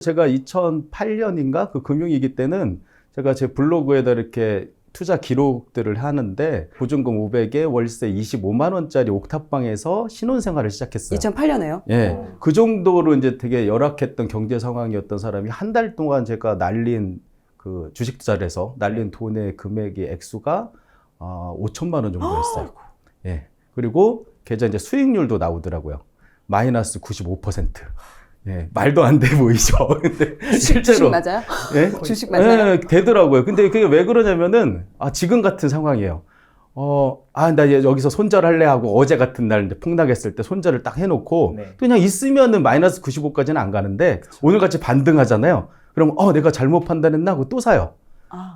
제가 2008년인가 그 금융위기 때는 제가 제 블로그에다 이렇게 투자 기록들을 하는데 보증금 500에 월세 25만 원짜리 옥탑방에서 신혼생활을 시작했어요. 2008년에요? 예, 그 정도로 이제 되게 열악했던 경제 상황이었던 사람이 한 달 동안 제가 날린 그 주식 투자를 해서 날린 돈의 금액의 액수가 5천만 원 정도였어요. 예, 그리고 계좌 이제 수익률도 나오더라고요. 마이너스 95%. 예, 말도 안 돼 보이죠. 근데 실제로 주식 맞아요? 예? 주식 맞아요? 예, 되더라고요. 근데 그게 왜 그러냐면은 지금 같은 상황이에요. 나 여기서 손절할래 하고 어제 같은 날 이제 폭락했을 때 손절을 딱 해놓고 네. 그냥 있으면은 마이너스 95까지는 안 가는데 오늘 같이 반등하잖아요. 그럼 내가 잘못 판단했나 하고 또 사요.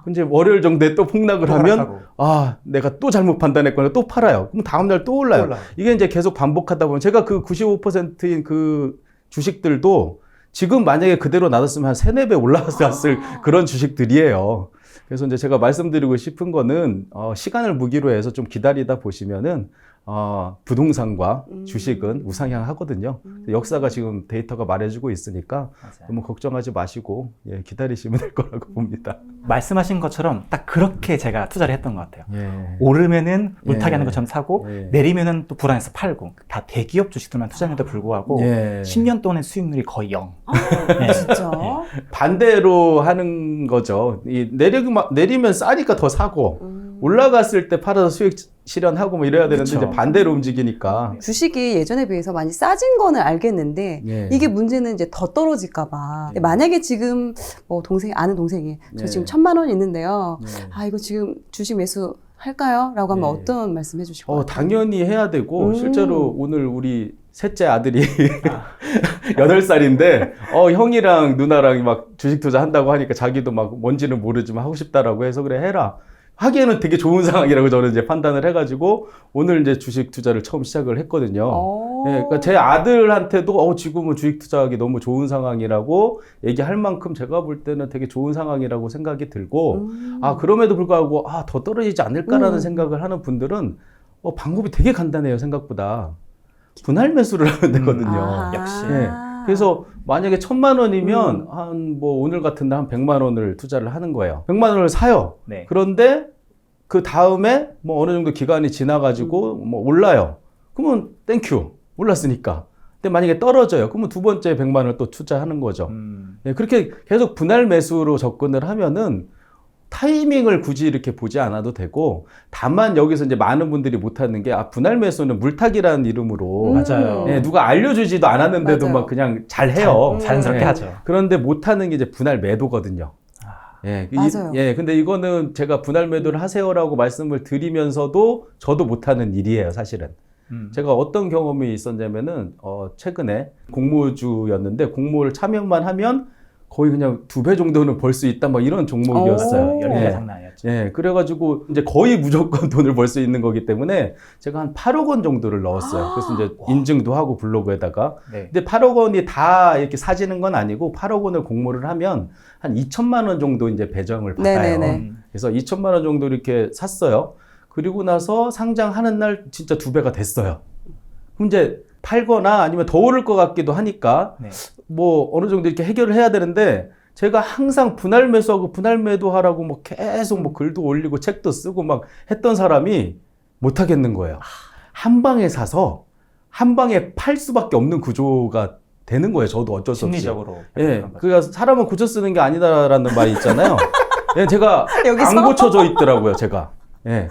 근데 월요일 정도에 또 폭락을 하면 하락하고. 내가 또 잘못 판단했거나 또 팔아요. 그럼 다음 날 또 올라요. 이게 이제 계속 반복하다 보면 제가 그 95%인 그 주식들도 지금 만약에 그대로 놔뒀으면 한 3, 4배 올라갔을 그런 주식들이에요. 그래서 이제 제가 말씀드리고 싶은 거는 시간을 무기로 해서 좀 기다리다 보시면은 부동산과 주식은 우상향하거든요. 역사가 지금 데이터가 말해주고 있으니까 맞아요. 너무 걱정하지 마시고 기다리시면 될 거라고 봅니다. 말씀하신 것처럼 딱 그렇게 제가 투자를 했던 것 같아요. 예. 오르면은 물타기 하는 것처럼 사고 예. 내리면은 또 불안해서 팔고 다 대기업 주식들만 투자했는데도 불구하고 예. 10년 동안의 수익률이 거의 0. 진짜? 반대로 하는 거죠. 내리면 싸니까 더 사고 올라갔을 때 팔아서 수익 실현하고 뭐 이래야 되는데 그쵸. 이제 반대로 움직이니까. 주식이 예전에 비해서 많이 싸진 거는 알겠는데 예. 이게 문제는 이제 더 떨어질까 봐. 만약에 지금 아는 동생이 저 예. 지금 1,000만 원 있는데요. 예. 이거 지금 주식 매수 할까요? 라고 하면 예. 어떤 말씀 해주실 것 같아요? 당연히 해야 되고 실제로 오늘 우리 셋째 아들이 8살인데 형이랑 누나랑 막 주식 투자 한다고 하니까 자기도 막 뭔지는 모르지만 하고 싶다라고 해서 그래 해라. 하기에는 되게 좋은 상황이라고 저는 이제 판단을 해가지고 오늘 이제 주식 투자를 처음 시작을 했거든요. 예, 그러니까 제 아들한테도 지금은 주식 투자하기 너무 좋은 상황이라고 얘기할 만큼 제가 볼 때는 되게 좋은 상황이라고 생각이 들고 그럼에도 불구하고 더 떨어지지 않을까라는 생각을 하는 분들은 방법이 되게 간단해요. 생각보다 분할 매수를 하면 되거든요. 역시. 예. 그래서 만약에 1,000만 원이면 오늘 같은 날 한 100만 원을 투자를 하는 거예요. 100만 원을 사요. 네. 그런데 그 다음에 어느 정도 기간이 지나가지고 올라요. 그러면 땡큐. 올랐으니까. 근데 만약에 떨어져요. 그러면 두 번째 100만 원을 또 투자하는 거죠. 예, 그렇게 계속 분할 매수로 접근을 하면은 타이밍을 굳이 이렇게 보지 않아도 되고, 다만 여기서 이제 많은 분들이 못하는 게 분할 매수는 물타기라는 이름으로 맞아요. 예, 누가 알려주지도 않았는데도 맞아요. 막 그냥 잘 해요. 자연스럽게 예. 하죠. 그런데 못하는 게 이제 분할 매도거든요. 예, 맞아요. 근데 이거는 제가 분할 매도를 하세요라고 말씀을 드리면서도 저도 못하는 일이에요, 사실은. 제가 어떤 경험이 있었냐면은 최근에 공모주였는데 공모를 참여만 하면 거의 그냥 2배 정도는 벌 수 있다 이런 종목이었어요. 열기가 예. 장난 아니었죠. 예, 그래가지고 이제 거의 무조건 돈을 벌 수 있는 거기 때문에 제가 한 8억 원 정도를 넣었어요. 그래서 이제 인증도 하고 블로그에다가. 네. 근데 8억 원이 다 이렇게 사지는 건 아니고 8억 원을 공모를 하면 한 2천만 원 정도 이제 배정을 받아요. 네네네. 그래서 2천만 원 정도 이렇게 샀어요. 그리고 나서 상장하는 날 진짜 2배가 됐어요. 그럼 이제 팔거나 아니면 더 오를 것 같기도 하니까 네. 어느 정도 이렇게 해결을 해야 되는데 제가 항상 분할 매수하고 분할 매도하라고 계속 글도 올리고 책도 쓰고 막 했던 사람이 못 하겠는 거예요. 한 방에 사서 한 방에 팔 수밖에 없는 구조가 되는 거예요. 저도 어쩔 수 없이. 심리적으로. 예. 그러니까 사람은 고쳐 쓰는 게 아니다라는 말이 있잖아요. 예, 제가 여기서? 안 고쳐져 있더라고요, 제가. 예.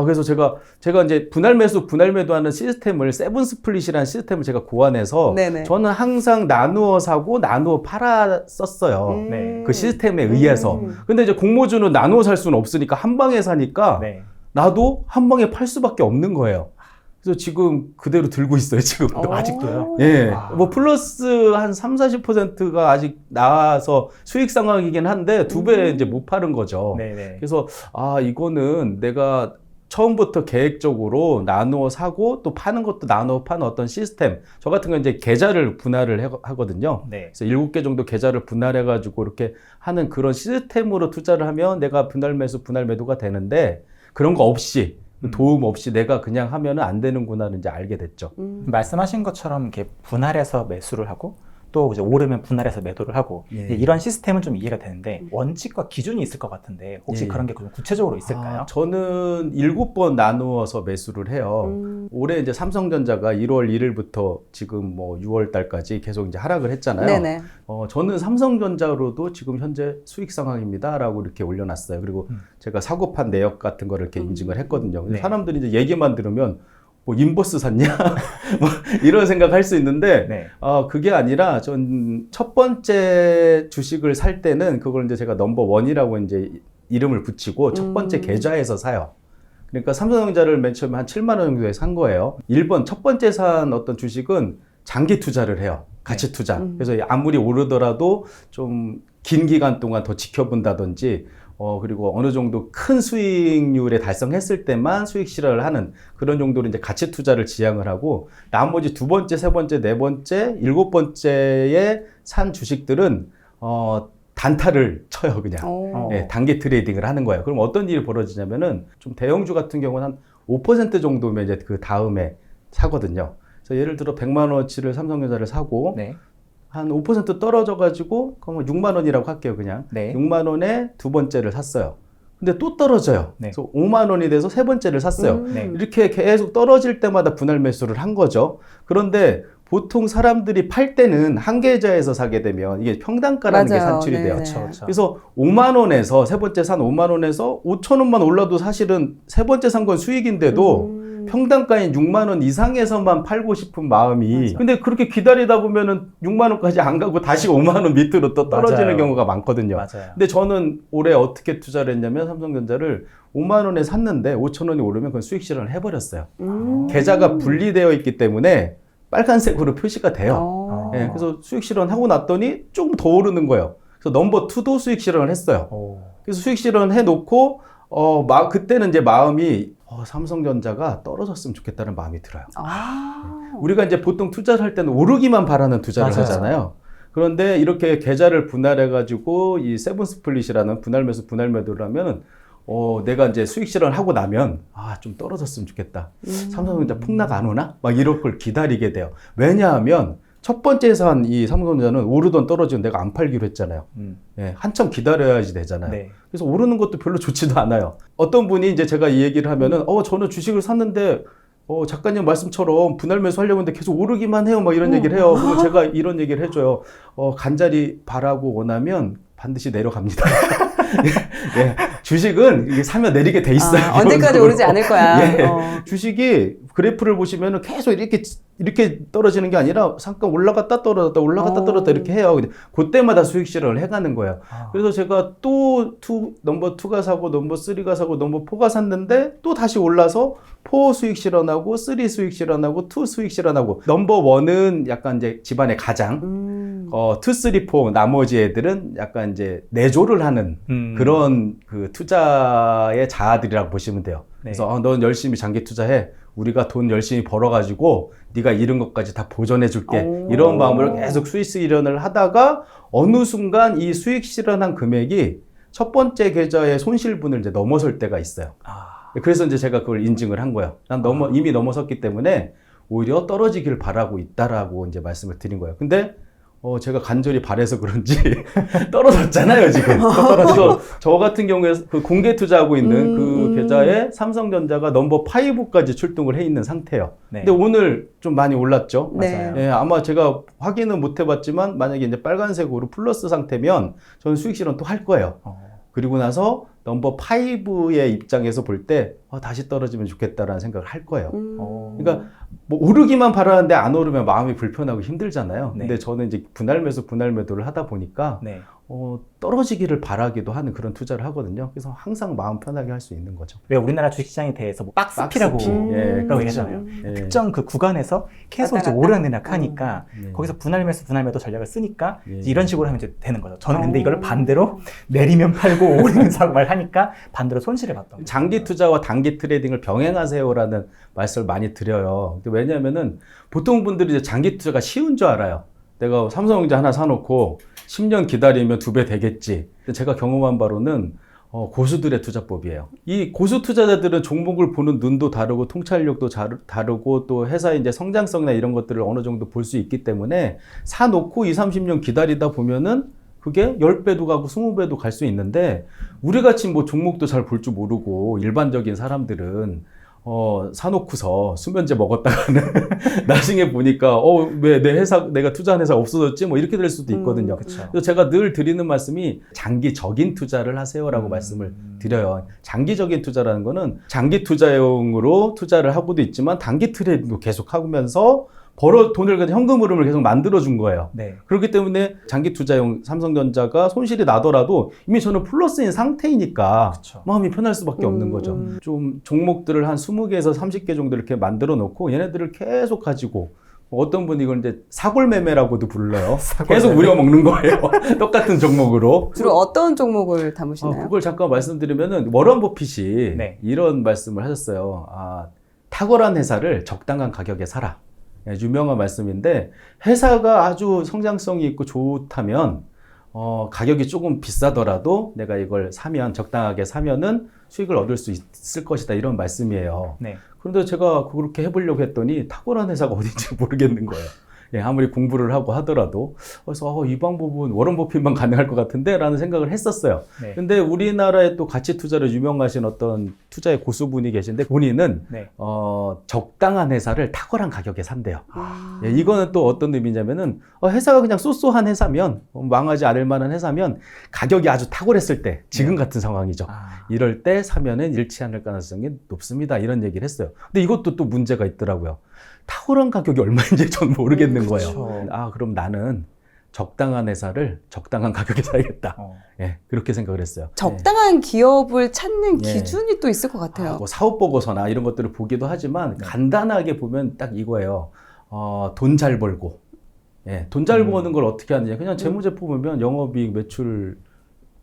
그래서 제가 이제 분할 매수, 분할 매도하는 시스템을 세븐 스플릿이라는 시스템을 제가 고안해서 네네. 저는 항상 나누어 사고 나누어 팔았었어요. 네. 그 시스템에 의해서. 근데 이제 공모주는 나누어 살 수는 없으니까 한 방에 사니까 네. 나도 한 방에 팔 수밖에 없는 거예요. 그래서 지금 그대로 들고 있어요, 지금도. 아직도요? 예. 플러스 한 30~40%가 아직 나와서 수익 상황이긴 한데 2배 이제 못 파는 거죠. 네네. 그래서 이거는 내가 처음부터 계획적으로 나누어 사고 또 파는 것도 나누어 파는 어떤 시스템. 저 같은 건 이제 계좌를 분할을 하거든요. 네. 그래서 7개 정도 계좌를 분할해가지고 이렇게 하는 그런 시스템으로 투자를 하면 내가 분할 매수, 분할 매도가 되는데 그런 거 없이 도움 없이 내가 그냥 하면 안 되는구나를 이제 알게 됐죠. 말씀하신 것처럼 이렇게 분할해서 매수를 하고 또 이제 오르면 분할해서 매도를 하고 예. 이제 이런 시스템은 좀 이해가 되는데 원칙과 기준이 있을 것 같은데 혹시 예. 그런 게 좀 구체적으로 있을까요? 저는 7번 나누어서 매수를 해요. 올해 이제 삼성전자가 1월 1일부터 지금 뭐 6월 달까지 계속 이제 하락을 했잖아요. 네네. 저는 삼성전자로도 지금 현재 수익 상황입니다라고 이렇게 올려놨어요. 그리고 제가 사고판 내역 같은 거를 이렇게 인증을 했거든요. 근데 네. 사람들이 이제 얘기만 들으면 뭐 인버스 샀냐? 뭐 이런 생각할 수 있는데 네. 그게 아니라 전 첫 번째 주식을 살 때는 그걸 이제 제가 넘버 원이라고 이제 이름을 붙이고 첫 번째 계좌에서 사요. 그러니까 삼성전자를 맨 처음에 한 7만 원 정도에 산 거예요. 1번 첫 번째 산 어떤 주식은 장기 투자를 해요. 가치 투자. 그래서 아무리 오르더라도 좀 긴 기간 동안 더 지켜본다든지 그리고 어느 정도 큰 수익률에 달성했을 때만 수익 실현을 하는 그런 정도로 이제 가치 투자를 지향을 하고 나머지 두 번째, 세 번째, 네 번째, 일곱 번째에 산 주식들은 단타를 쳐요, 그냥. 네, 단기 트레이딩을 하는 거예요. 그럼 어떤 일이 벌어지냐면은 좀 대형주 같은 경우는 한 5% 정도면 이제 그 다음에 사거든요. 그래서 예를 들어 100만 원어치를 삼성전자를 사고 네. 한 5% 떨어져가지고 그럼 6만 원이라고 할게요, 그냥. 네. 6만 원에 두 번째를 샀어요. 근데 또 떨어져요. 네. 그래서 5만 원이 돼서 세 번째를 샀어요. 네. 이렇게 계속 떨어질 때마다 분할 매수를 한 거죠. 그런데 보통 사람들이 팔 때는 한 계좌에서 사게 되면 이게 평단가라는 게 맞아요. 산출이 돼요. 네네. 그렇죠. 그래서 5만 원에서 세 번째 산 5만 원에서 5천 원만 올라도 사실은 세 번째 산 건 수익인데도 평단가인 6만 원 이상에서만 팔고 싶은 마음이 맞아. 근데 그렇게 기다리다 보면은 6만 원까지 안 가고 다시 5만 원 밑으로 또 떨어지는 맞아요. 경우가 많거든요. 맞아요. 근데 저는 올해 어떻게 투자를 했냐면 삼성전자를 5만 원에 샀는데 5천 원이 오르면 그건 수익 실현을 해버렸어요. 계좌가 분리되어 있기 때문에 빨간색으로 표시가 돼요. 예, 그래서 수익 실현하고 났더니 조금 더 오르는 거예요. 그래서 넘버 2도 수익 실현을 했어요. 그래서 수익 실현 해놓고 그때는 이제 마음이 삼성전자가 떨어졌으면 좋겠다는 마음이 들어요. 우리가 이제 보통 투자를 할 때는 오르기만 바라는 투자를 맞아요. 하잖아요. 그런데 이렇게 계좌를 분할해가지고 이 세븐 스플릿이라는 분할 매수 분할 매도를 하면 내가 이제 수익 실현을 하고 나면 좀 떨어졌으면 좋겠다. 삼성전자 폭락 안 오나? 막 이런 걸 기다리게 돼요. 왜냐하면 첫 번째 산 이 삼성전자는 오르던 떨어지던 내가 안 팔기로 했잖아요. 예, 한참 기다려야지 되잖아요. 네. 그래서 오르는 것도 별로 좋지도 않아요. 어떤 분이 이제 제가 이 얘기를 하면은 저는 주식을 샀는데 작가님 말씀처럼 분할 매수 하려고 했는데 계속 오르기만 해요. 막 이런 얘기를 해요. 그리고 제가 이런 얘기를 해줘요. 간절히 바라고 원하면 반드시 내려갑니다. 예, 주식은 이게 사면 내리게 돼 있어요. 언제까지 기본적으로. 오르지 않을 거야. 예, 주식이 그래프를 보시면은 계속 이렇게 떨어지는 게 아니라 잠깐 올라갔다 떨어졌다 올라갔다 떨어졌다 이렇게 해요. 그때마다 수익 실현을 해가는 거예요. 그래서 제가 또 넘버 2가 사고 넘버 3가 사고 넘버 4가 샀는데 또 다시 올라서 4 수익 실현하고 3 수익 실현하고 2 수익 실현하고 넘버 1은 약간 이제 집안의 가장 2, 3, 4 나머지 애들은 약간 이제 내조를 하는 그런 그 투자의 자아들이라고 보시면 돼요. 네. 그래서 넌 열심히 장기 투자해. 우리가 돈 열심히 벌어가지고 네가 잃은 것까지 다 보전해 줄게. 이런 마음으로 계속 수익 실현을 하다가 어느 순간 이 수익 실현한 금액이 첫 번째 계좌의 손실분을 이제 넘어설 때가 있어요. 그래서 이제 제가 그걸 인증을 한 거예요. 난 이미 넘어섰기 때문에 오히려 떨어지길 바라고 있다라고 이제 말씀을 드린 거예요. 근데 제가 간절히 바래서 그런지 떨어졌잖아요, 지금. 그래서 저 같은 경우에 그 공개 투자하고 있는 그 계좌에 삼성전자가 넘버 5까지 출동을 해 있는 상태예요. 네. 근데 오늘 좀 많이 올랐죠. 네. 맞아요. 예, 아마 제가 확인은 못 해봤지만 만약에 이제 빨간색으로 플러스 상태면 저는 수익 실현 또 할 거예요. 그리고 나서 넘버 5의 입장에서 볼 때 다시 떨어지면 좋겠다라는 생각을 할 거예요. 그러니까 뭐 오르기만 바라는데 안 오르면 마음이 불편하고 힘들잖아요. 네. 근데 저는 이제 분할 매수 분할 매도를 하다 보니까 네. 떨어지기를 바라기도 하는 그런 투자를 하거든요. 그래서 항상 마음 편하게 할 수 있는 거죠. 왜 우리나라 주식시장에 대해서 뭐 박스피라고 그렇죠. 얘기하잖아요. 예. 특정 그 구간에서 계속 이제 왔다 갔다. 오르락내락 하니까 예. 거기서 분할 매수 분할 매도 전략을 쓰니까 예. 이제 이런 식으로 하면 이제 되는 거죠. 저는 근데 이걸 반대로 내리면 팔고 오르면 사고 말 하니까 반대로 손실을 봤던 거죠. 장기 투자와 단기 트레이딩을 병행하세요라는 말씀을 많이 드려요. 근데 왜냐하면은 보통 분들이 이제 장기 투자가 쉬운 줄 알아요. 내가 삼성전자 하나 사놓고 10년 기다리면 2배 되겠지. 근데 제가 경험한 바로는 고수들의 투자법이에요. 이 고수 투자자들은 종목을 보는 눈도 다르고 통찰력도 다르고 또 회사의 이제 성장성이나 이런 것들을 어느 정도 볼 수 있기 때문에 사놓고 2, 30년 기다리다 보면은 그게 10배도 가고 20배도 갈 수 있는데 우리 같이 뭐 종목도 잘 볼 줄 모르고 일반적인 사람들은 사놓고서 수면제 먹었다가는 나중에 보니까 왜 내 회사 내가 투자한 회사 없어졌지 뭐 이렇게 될 수도 있거든요. 그쵸. 그래서 제가 늘 드리는 말씀이 장기적인 투자를 하세요라고 말씀을 드려요. 장기적인 투자라는 거는 장기 투자용으로 투자를 하고도 있지만 단기 트레이딩도 계속 하면서 돈을 현금 흐름을 계속 만들어 준 거예요. 네. 그렇기 때문에 장기 투자용 삼성전자가 손실이 나더라도 이미 저는 플러스인 상태이니까 그쵸. 마음이 편할 수밖에 없는 거죠. 좀 종목들을 한 20개에서 30개 정도 이렇게 만들어 놓고 얘네들을 계속 가지고 어떤 분이 이걸 이제 사골매매라고도 불러요. 계속 우려먹는 거예요. 똑같은 종목으로. 주로 어떤 종목을 담으시나요? 그걸 잠깐 말씀드리면은 워런 버핏이 네. 이런 말씀을 하셨어요. 탁월한 회사를 적당한 가격에 사라. 유명한 말씀인데 회사가 아주 성장성이 있고 좋다면 가격이 조금 비싸더라도 내가 이걸 사면 적당하게 사면은 수익을 얻을 수 있을 것이다 이런 말씀이에요. 네. 그런데 제가 그렇게 해보려고 했더니 탁월한 회사가 어딘지 모르겠는 거예요. 아무리 공부를 하고 하더라도. 그래서 이 방법은 워런 버핏만 가능할 것 같은데 라는 생각을 했었어요. 네. 근데 우리나라에 또 가치 투자로 유명하신 어떤 투자의 고수분이 계신데 본인은 네. 적당한 회사를 탁월한 가격에 산대요. 이거는 또 어떤 의미냐면은 회사가 그냥 쏘쏘한 회사면 망하지 않을 만한 회사면 가격이 아주 탁월했을 때 지금 같은 상황이죠. 이럴 때 사면은 잃지 않을 가능성이 높습니다. 이런 얘기를 했어요. 근데 이것도 또 문제가 있더라고요. 탁월한 가격이 얼마인지 전 모르겠는 거예요. 그렇죠. 그럼 나는 적당한 회사를 적당한 가격에 사야겠다. 그렇게 생각을 했어요. 적당한 기업을 찾는 예. 기준이 또 있을 것 같아요. 뭐 사업 보고서나 이런 것들을 보기도 하지만 간단하게 보면 딱 이거예요. 돈 잘 벌고. 돈 잘 버는 걸 어떻게 하느냐. 그냥 재무제표 보면 영업이익, 매출,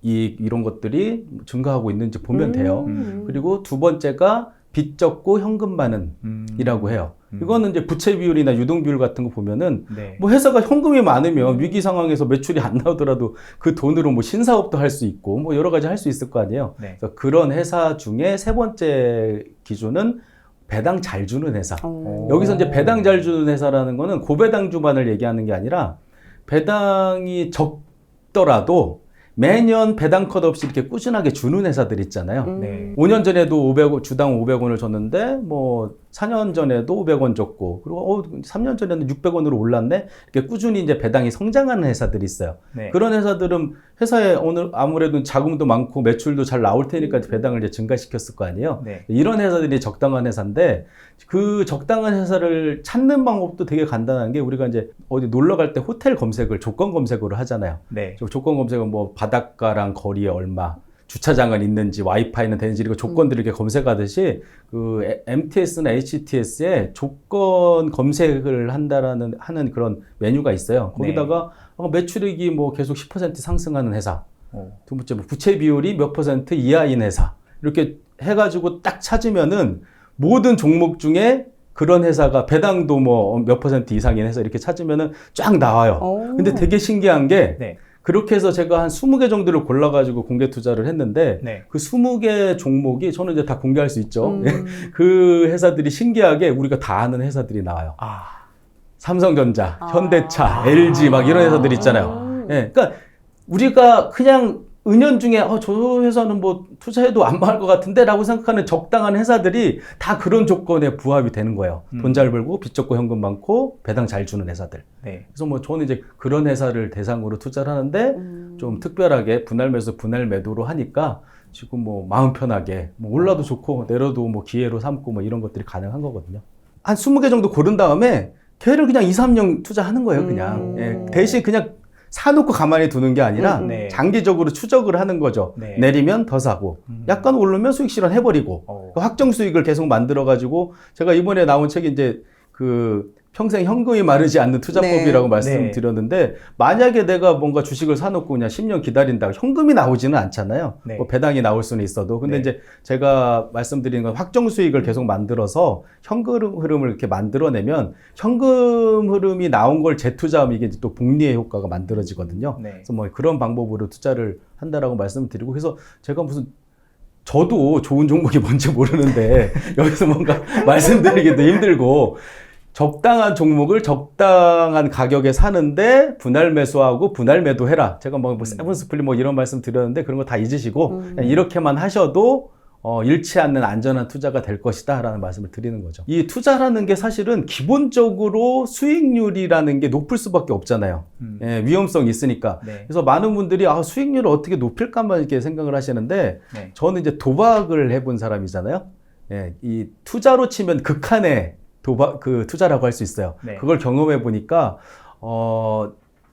이익 이런 것들이 증가하고 있는지 보면 돼요. 그리고 두 번째가 빚 적고 현금 많은 이라고 해요. 이거는 이제 부채 비율이나 유동 비율 같은 거 보면은 네. 뭐 회사가 현금이 많으면 위기 상황에서 매출이 안 나오더라도 그 돈으로 뭐 신사업도 할 수 있고 뭐 여러 가지 할 수 있을 거 아니에요. 네. 그래서 그런 회사 중에 세 번째 기준은 배당 잘 주는 회사. 여기서 이제 배당 잘 주는 회사라는 거는 고배당주만을 얘기하는 게 아니라 배당이 적더라도 매년 배당 컷 없이 이렇게 꾸준하게 주는 회사들 있잖아요. 네. 5년 전에도 주당 500원을 줬는데 뭐 4년 전에도 500원 줬고 그리고 3년 전에는 600원으로 올랐네. 이렇게 꾸준히 이제 배당이 성장하는 회사들이 있어요. 네. 그런 회사들은 회사에 오늘 아무래도 자금도 많고 매출도 잘 나올 테니까 배당을 이제 증가시켰을 거 아니에요. 네. 이런 회사들이 적당한 회사인데 그 적당한 회사를 찾는 방법도 되게 간단한 게 우리가 이제 어디 놀러 갈 때 호텔 검색을 조건 검색으로 하잖아요. 네. 조건 검색은 뭐 바닷가랑 거리에 얼마, 주차장은 있는지, 와이파이는 되는지 이런 조건들을 이렇게 검색하듯이 그 MTS나 HTS에 조건 검색을 하는 그런 메뉴가 있어요. 거기다가 매출액이 뭐 계속 10% 상승하는 회사, 두 번째 뭐 부채 비율이 몇 % 이하인 회사 이렇게 해가지고 딱 찾으면은 모든 종목 중에 그런 회사가 배당도 뭐 몇 % 이상인 회사 이렇게 찾으면은 쫙 나와요. 근데 되게 신기한 게 네. 그렇게 해서 제가 한 20개 정도를 골라가지고 공개 투자를 했는데 네. 그 20개 종목이 저는 이제 다 공개할 수 있죠. 그 회사들이 신기하게 우리가 다 아는 회사들이 나와요. 삼성전자, 현대차, LG 막 이런 회사들 있잖아요. 그러니까 우리가 그냥 은연중에 저 회사는 뭐 투자해도 안 망할 것 같은데 라고 생각하는 적당한 회사들이 다 그런 조건에 부합이 되는 거예요. 돈 잘 벌고 빚 적고 현금 많고 배당 잘 주는 회사들. 네. 그래서 뭐 저는 이제 그런 회사를 대상으로 투자를 하는데 좀 특별하게 분할 매수 분할 매도로 하니까 지금 뭐 마음 편하게 뭐 올라도 좋고 내려도 뭐 기회로 삼고 뭐 이런 것들이 가능한 거거든요. 한 20개 정도 고른 다음에 걔를 그냥 2, 3년 투자하는 거예요, 그냥. 대신 그냥 사놓고 가만히 두는 게 아니라 네. 장기적으로 추적을 하는 거죠. 네. 내리면 더 사고 약간 오르면 수익 실현해버리고 확정 수익을 계속 만들어가지고 제가 이번에 나온 책이 이제 그 평생 현금이 마르지 않는 투자법이라고 말씀드렸는데 만약에 내가 뭔가 주식을 사놓고 그냥 10년 기다린다 현금이 나오지는 않잖아요. 네. 뭐 배당이 나올 수는 있어도 근데 네. 이제 제가 말씀드린 건 확정 수익을 계속 만들어서 현금 흐름을 이렇게 만들어내면 현금 흐름이 나온 걸 재투자하면 이게 또 복리의 효과가 만들어지거든요. 네. 그래서 뭐 그런 방법으로 투자를 한다라고 말씀드리고 그래서 제가 무슨 저도 좋은 종목이 뭔지 모르는데 여기서 뭔가 말씀드리기도 힘들고 적당한 종목을 적당한 가격에 사는데 분할 매수하고 분할 매도해라. 제가 뭐 세븐 스플릿 뭐 이런 말씀 드렸는데 그런 거 다 잊으시고 그냥 이렇게만 하셔도 잃지 않는 안전한 투자가 될 것이다 라는 말씀을 드리는 거죠. 이 투자라는 게 사실은 기본적으로 수익률이라는 게 높을 수밖에 없잖아요. 예, 위험성이 있으니까. 네. 그래서 많은 분들이 수익률을 어떻게 높일까만 이렇게 생각을 하시는데 네. 저는 이제 도박을 해본 사람이잖아요. 예, 이 투자로 치면 극한의 투자라고 할 수 있어요. 네. 그걸 경험해 보니까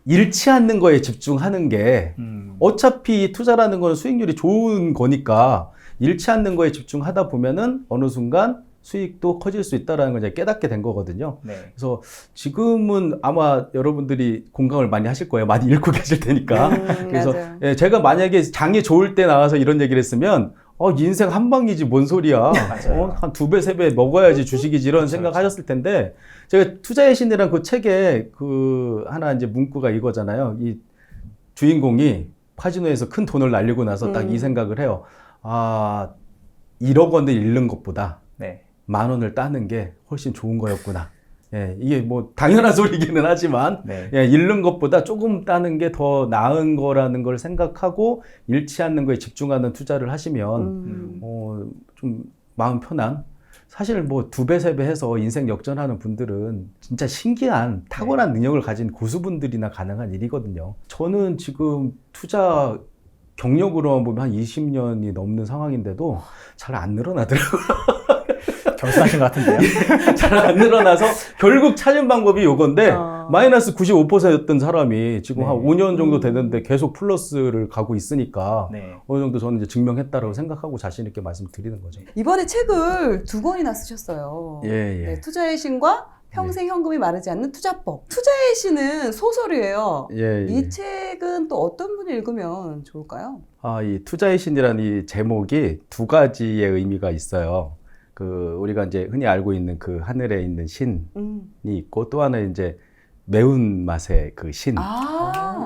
잃지 않는 거에 집중하는 게 어차피 투자라는 건 수익률이 좋은 거니까 잃지 않는 거에 집중하다 보면은 어느 순간 수익도 커질 수 있다는 걸 이제 깨닫게 된 거거든요. 네. 그래서 지금은 아마 여러분들이 공감을 많이 하실 거예요. 많이 읽고 계실 테니까. 그래서 맞아요. 예, 제가 만약에 장이 좋을 때 나와서 이런 얘기를 했으면 인생 한 방이지 뭔 소리야. 맞아요. 한 2배, 3배 먹어야지 주식이지 이런 생각하셨을 텐데 제가 투자의 신이라는 그 책에 하나 이제 문구가 이거잖아요. 이 주인공이 카지노에서 큰 돈을 날리고 나서 딱 이 생각을 해요. 1억 원을 잃는 것보다 네. 10,000원을 따는 게 훨씬 좋은 거였구나. 예, 이게 뭐 당연한 소리기는 하지만 네. 예, 잃는 것보다 조금 따는 게 더 나은 거라는 걸 생각하고 잃지 않는 거에 집중하는 투자를 하시면 좀 마음 편한 사실 뭐 2배, 3배 해서 인생 역전하는 분들은 진짜 신기한 타고난 능력을 가진 고수분들이나 가능한 일이거든요. 저는 지금 투자 경력으로만 보면 한 20년이 넘는 상황인데도 잘 안 늘어나더라고요. 겸손하신 것 같은데요. 잘 안 늘어나서 결국 찾은 방법이 요건데 마이너스 95%였던 사람이 지금 네. 한 5년 정도 됐는데 계속 플러스를 가고 있으니까 네. 어느 정도 저는 이제 증명했다라고 생각하고 자신 있게 말씀드리는 거죠. 이번에 책을 2권이나 쓰셨어요. 예, 예. 네, 투자의 신과 평생 현금이 마르지 않는 투자법. 투자의 신은 소설이에요. 예, 예. 이 책은 또 어떤 분이 읽으면 좋을까요? 이 투자의 신이라는 이 제목이 2가지의 의미가 있어요. 우리가 이제 흔히 알고 있는 그 하늘에 있는 신이 있고 또 하나 이제 매운맛의 그 신.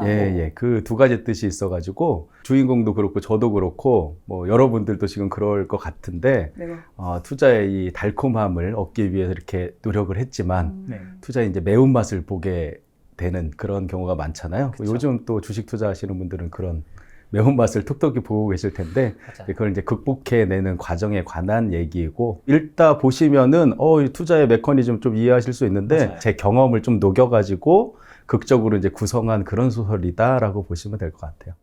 예. 그 2가지 뜻이 있어가지고 주인공도 그렇고 저도 그렇고 뭐 여러분들도 지금 그럴 것 같은데 네. 투자의 이 달콤함을 얻기 위해서 이렇게 노력을 했지만 네. 투자의 이제 매운맛을 보게 되는 그런 경우가 많잖아요. 그쵸. 요즘 또 주식 투자하시는 분들은 그런 매운맛을 톡톡히 보고 계실 텐데 맞아요. 그걸 이제 극복해내는 과정에 관한 얘기이고 읽다 보시면은 이 투자의 메커니즘 좀 이해하실 수 있는데 맞아요. 제 경험을 좀 녹여가지고 극적으로 이제 구성한 그런 소설이다라고 보시면 될 것 같아요.